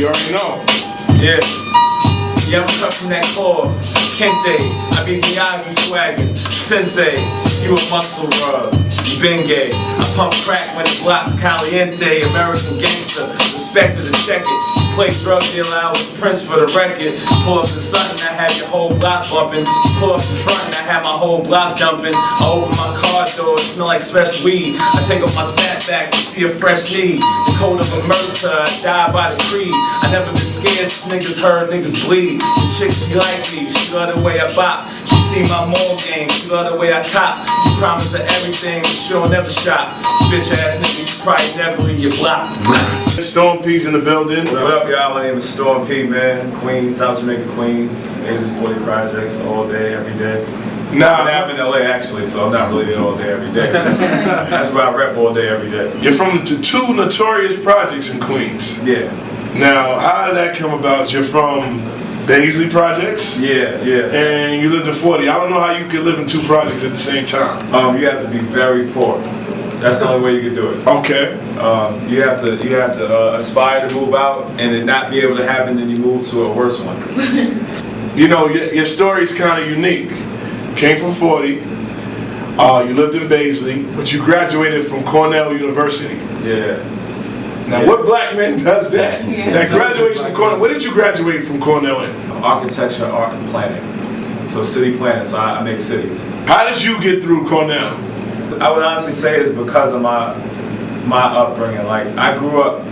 You already know. Yeah. Yeah, I'm cut from that cloth. Kente, I be Miyagi swaggin'. Sensei, you a muscle rub. You been gay. I pump crack when it blocks caliente. American gangster, respected to check it. Play drug dealer, I was Prince for the record. Pull up the sun, I had your whole block bumping. Pull up the front, I had my whole block dumping. I open my car door, it smell like fresh weed. I take off my snapback to see a fresh need. The code of a murder, I die by the creed. I never been scared, niggas heard niggas bleed. The chicks be like me, she love the way I bop. She see my mall game, she love the way I cop. You promise her everything, but she'll never shop. Bitch ass nigga, you probably never leave your block. Storm P's in the building. What up, y'all? My name is Storm P, man. Queens, South Jamaica, Queens. Amazing 40 projects all day, every day. Nah, I'm in LA actually, so I'm not really there all day, every day. That's why I rep all day, every day. you're from the two notorious projects in Queens. Yeah. Now, how did that come about? You're from Baisley Projects? Yeah. And you lived in 40. I don't know how you could live in two projects at the same time. You have to be very poor. That's the only way you can do it. Okay. You have to aspire to move out, and it not be able to happen, then you move to a worse one. You know, your story's kind of unique. Came from 40. You lived in Baisley, but you graduated from Cornell University. Yeah. Now, what black man does that? Yeah. That graduates from Cornell. What did you graduate from Cornell in? Architecture, art, and planning. So city planning. So I make cities. How did you get through Cornell? I would honestly say it's because of my upbringing. Like, I grew up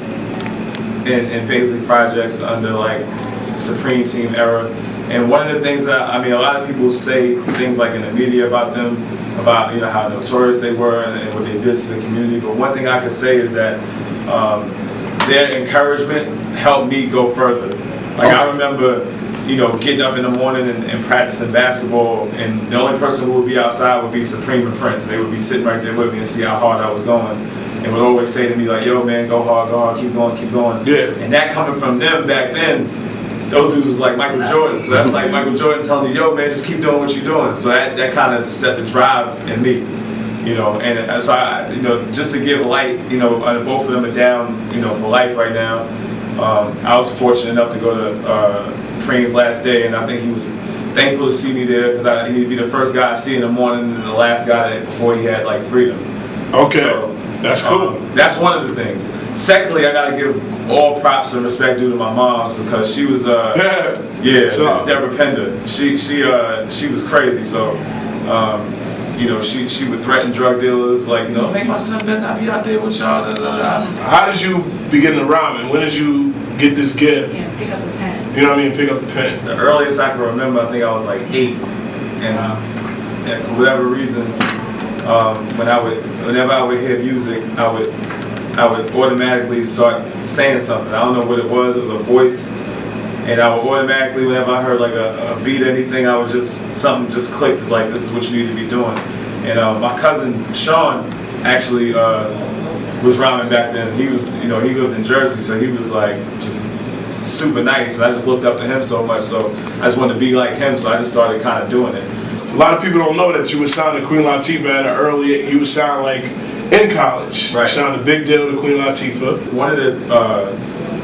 in Baisley Projects under like Supreme Team era, and one of the things that a lot of people say things like in the media about them, about how notorious they were and what they did to the community. But one thing I could say is that their encouragement helped me go further. Like, I remember getting up in the morning and practicing basketball, and the only person who would be outside would be Supreme and Prince. They would be sitting right there with me and see how hard I was going, and would always say to me like, "Yo, man, go hard, keep going." Yeah. And that coming from them back then, those dudes was like Michael Jordan. So that's like Michael Jordan telling you, "Yo, man, just keep doing what you're doing." So that kind of set the drive in me, And so I, just to give light, both of them are down, for life right now. I was fortunate enough to go to Preem's last day, and I think he was thankful to see me there because he'd be the first guy I see in the morning and the last guy before he had like freedom. Okay, so, that's cool. That's one of the things. Secondly, I gotta give all props and respect due to my mom's because she was Deborah Pender. She was crazy. So she would threaten drug dealers like make my son better not be out there with y'all. How did you begin to rhyme, and when did you get this gift? Yeah, pick up the pen. You know what I mean? Pick up the pen. The earliest I can remember, I think I was like 8, and for whatever reason, whenever I would hear music, I would automatically start saying something. I don't know what it was. It was a voice, and I would automatically, whenever I heard like a beat or anything, I would something just clicked like this is what you need to be doing. And my cousin Sean actually was rhyming back then. He was, he lived in Jersey, so he was like just super nice, and I just looked up to him so much, so I just wanted to be like him, so I just started kind of doing it. A lot of people don't know that you were signed to Queen Latifah at an early, you were signed like in college. Right. You signed a big deal to Queen Latifah. One of the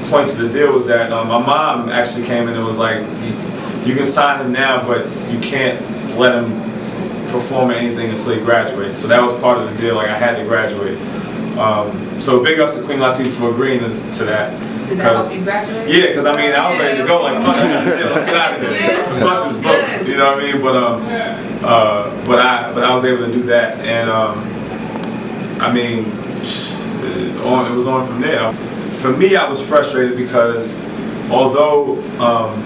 points of the deal was that my mom actually came in and was like, you can sign him now, but you can't let him perform or anything until he graduates. So that was part of the deal, like I had to graduate. So big ups to Queen Latifah for agreeing to that. Did that help you graduate? Yeah, because I was ready to go. Like, fuck it, let's get out of here. Fuck this books, you know what I mean? But I was able to do that, and it was on from there. For me, I was frustrated because although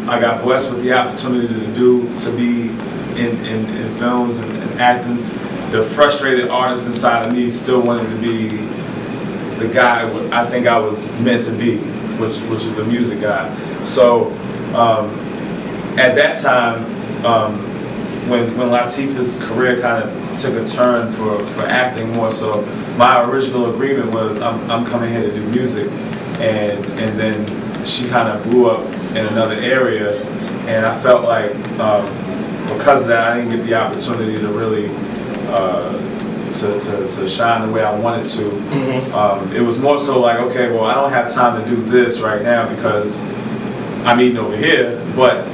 I got blessed with the opportunity to be in films and acting, the frustrated artist inside of me still wanted to be the guy I think I was meant to be, which is the music guy. So at that time, when Latifah's career kind of took a turn for acting more so, my original agreement was I'm coming here to do music, and then she kind of blew up in another area, and I felt like because of that I didn't get the opportunity to really to shine the way I wanted to. It was more so like, okay, well, I don't have time to do this right now because I'm eating over here, but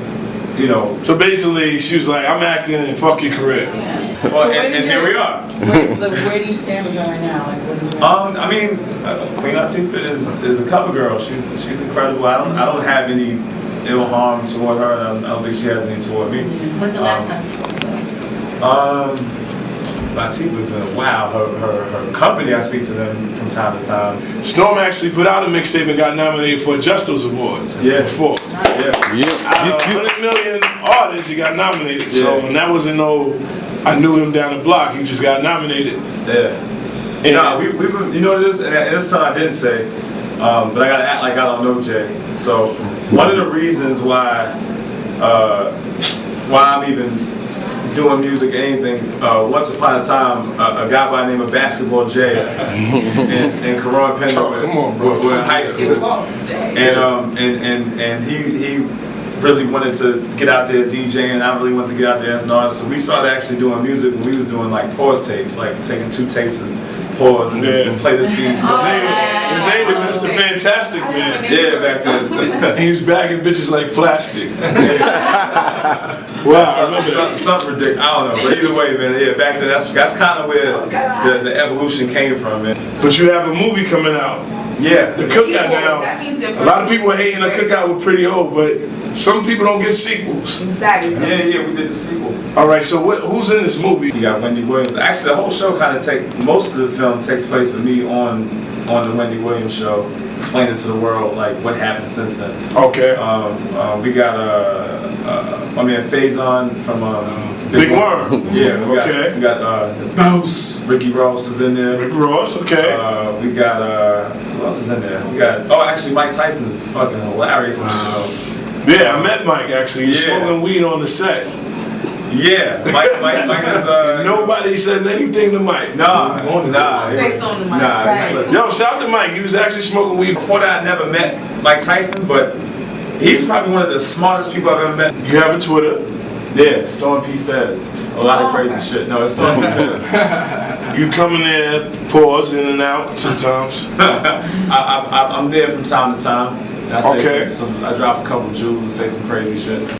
you know. So basically, she was like, I'm acting and fuck your career. Yeah. Well, So and here we are. Where do you stand with her right now? Like, what do you I mean, Queen Latifah is a cover girl. She's incredible. I don't have any ill harm toward her, and I don't think she has any toward me. When's the last time you spoke to her? Latifah's been a while. Her company, I speak to them from time to time. Storm actually put out a mixtape and got nominated for a Justos Award. Yeah. Before. Out of 100 million artists, he got nominated. So, and that wasn't I knew him down the block. He just got nominated. Yeah. And no, we you know this, and it's something I didn't say, but I gotta act like I don't know Jay. So one of the reasons why I'm even doing music, anything. Once upon a time, a guy by the name of Basketball Jay and Karan Pender were in high school, and he really wanted to get out there DJing. I really wanted to get out there as an artist. So we started actually doing music when we was doing like pause tapes, like taking 2 tapes and pause and play this beat. His name was Mr. Fantastic Man. Yeah, back then. And he was bagging bitches like plastic. Wow, I remember that. Something ridiculous. I don't know, but either way, man. Yeah, back then that's kind of where the evolution came from, man. But you have a movie coming out. Yeah. The Cookout now. A lot of people are hating the Cookout was pretty old, but some people don't get sequels. Exactly. Yeah, we did the sequel. All right, so who's in this movie? You got Wendy Williams. Actually, the whole show kind of most of the film takes place with me on the Wendy Williams show, explaining to the world like what happened since then. Okay. We got my man Faison from Big Worm. Yeah. We got the Boss. Ricky Ross is in there. Rick Ross. Okay. We got who else is in there? We got actually Mike Tyson is fucking hilarious in the show. Yeah, I met Mike actually. He was smoking weed on the set. Yeah, Mike is. Nobody said anything to Mike. Nah. Say something to Mike. Right. Yo, shout out to Mike. He was actually smoking weed. Before that, I never met Mike Tyson, but he's probably one of the smartest people I've ever met. You have a Twitter? Yeah, Storm P says a lot of crazy shit. No, it's Storm P says. You come in there, pause in and out sometimes. I'm there from time to time. I say Okay. I drop a couple jewels and say some crazy shit.